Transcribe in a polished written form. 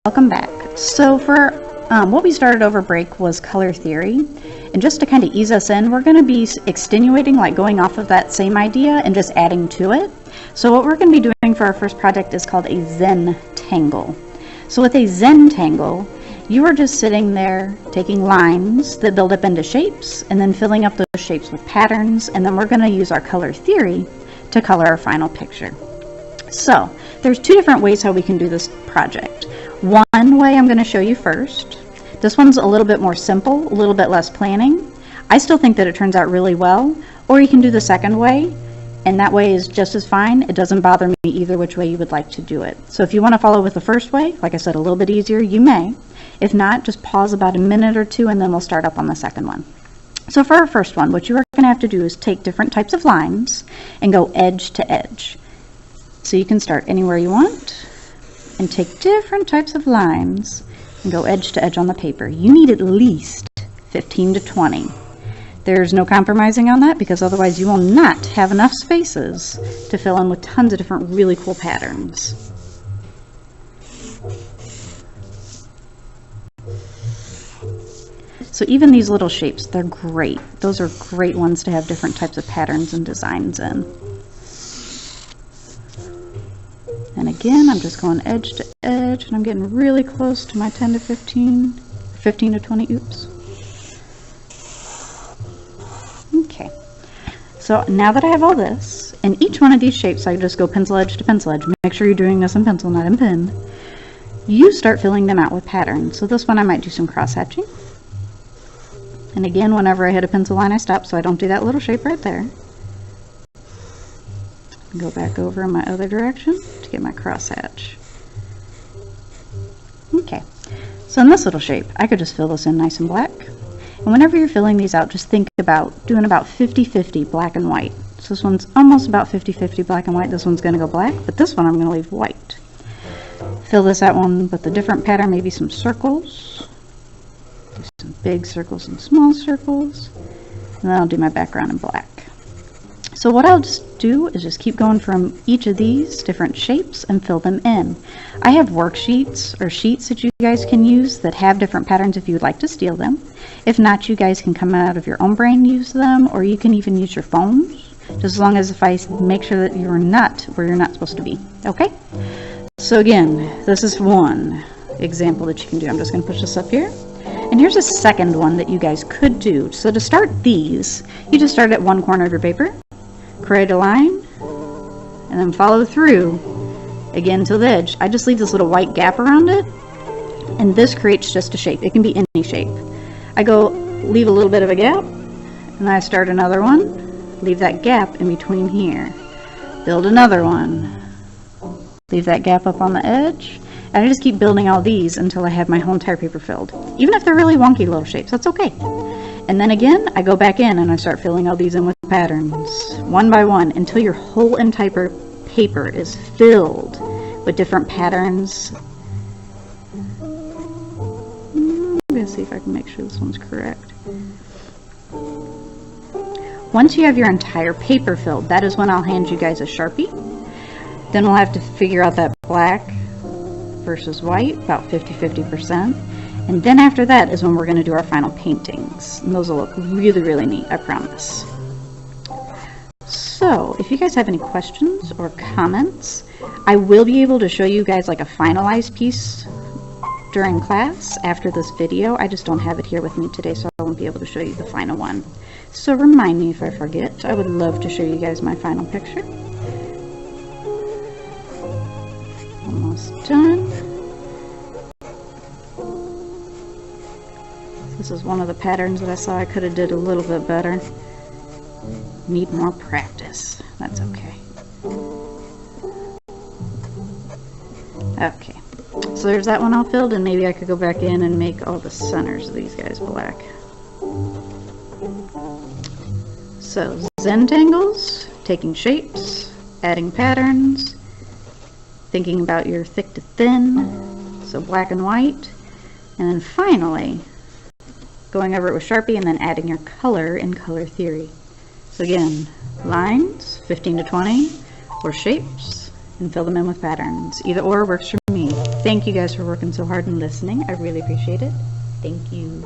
Welcome back. So for what we started over break was color theory, and just to kind of ease us in, we're going to be extenuating, like going off of that same idea and just adding to it. So what we're going to be doing for our first project is called a Zentangle. So with a Zentangle, you are just sitting there taking lines that build up into shapes and then filling up those shapes with patterns, and then we're going to use our color theory to color our final picture. So there's two different ways how we can do this project. One way I'm going to show you first. This one's a little bit more simple, a little bit less planning. I still think that it turns out really well. Or you can do the second way, and that way is just as fine. It doesn't bother me either which way you would like to do it. So if you want to follow with the first way, like I said, a little bit easier, you may. If not, just pause about a minute or two and then we'll start up on the second one. So for our first one, what you are going to have to do is take different types of lines and go edge to edge. So you can start anywhere you want and take different types of lines and go edge to edge on the paper. You need at least 15 to 20. There's no compromising on that, because otherwise you will not have enough spaces to fill in with tons of different really cool patterns. So even these little shapes, they're great. Those are great ones to have different types of patterns and designs in. And again, I'm just going edge to edge, and I'm getting really close to my 10 to 15, 15 to 20, oops. Okay, so now that I have all this, in each one of these shapes, I just go pencil edge to pencil edge. Make sure you're doing this in pencil, not in pen. You start filling them out with patterns. So this one I might do some cross hatching. And again, whenever I hit a pencil line, I stop so I don't do that little shape right there. Go back over in my other direction to get my crosshatch. Okay, so in this little shape, I could just fill this in nice and black. And whenever you're filling these out, just think about doing about 50-50 black and white. So this one's almost about 50-50 black and white. This one's going to go black, but this one I'm going to leave white. Fill this out one with a different pattern, maybe some circles. Do some big circles and small circles. And then I'll do my background in black. So what I'll just do is just keep going from each of these different shapes and fill them in. I have worksheets or sheets that you guys can use that have different patterns if you would like to steal them. If not, you guys can come out of your own brain, use them, or you can even use your phones, just as long as if I make sure that you're not where you're not supposed to be. Okay? So again, this is one example that you can do. I'm just going to push this up here. And here's a second one that you guys could do. So to start these, you just start at one corner of your paper. Create a line, and then follow through again to the edge. I just leave this little white gap around it, and this creates just a shape. It can be any shape. I go leave a little bit of a gap, and then I start another one, leave that gap in between here, build another one, leave that gap up on the edge, and I just keep building all these until I have my whole entire paper filled. Even if they're really wonky little shapes, that's okay. And then again, I go back in and I start filling all these in with patterns, one by one, until your whole entire paper is filled with different patterns. I'm going to see if I can make sure this one's correct. Once you have your entire paper filled, that is when I'll hand you guys a Sharpie. Then we'll have to figure out that black versus white, about 50-50%. And then after that is when we're going to do our final paintings. And those will look really, really neat, I promise. So, if you guys have any questions or comments, I will be able to show you guys like a finalized piece during class after this video. I just don't have it here with me today, so I won't be able to show you the final one. So remind me if I forget. I would love to show you guys my final picture. Almost done. This is one of the patterns that I saw I could have did a little bit better. Need more practice. That's okay. Okay. So there's that one all filled, and maybe I could go back in and make all the centers of these guys black. So Zentangles, taking shapes, adding patterns, thinking about your thick to thin, so black and white, and then finally going over it with Sharpie and then adding your color in color theory. So again, lines, 15 to 20, or shapes, and fill them in with patterns. Either or works for me. Thank you guys for working so hard and listening. I really appreciate it. Thank you.